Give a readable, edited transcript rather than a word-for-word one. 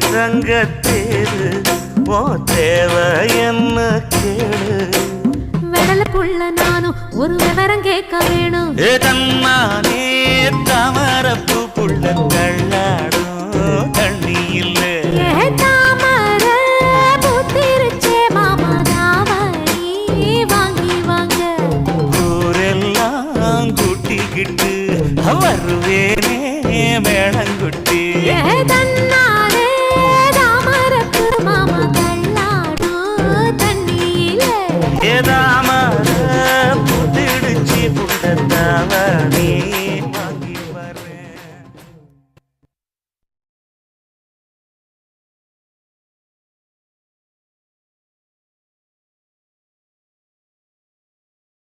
தங்கத்தேரு ஓ தேவை என்ன கேளு வெடல புள்ள நானும் ஒரு விவரம் கேட்க வேணும் தன்னானே தாமரப்பு புள்ள தள்ளாடும் தண்ணி இல்ல தாமர புத்திருச்சே மாமா தாவணி வாங்கி வாங்க ஊரெல்லாம் கூட்டிக்கிட்டு வருவேனே மேளங்குட்டி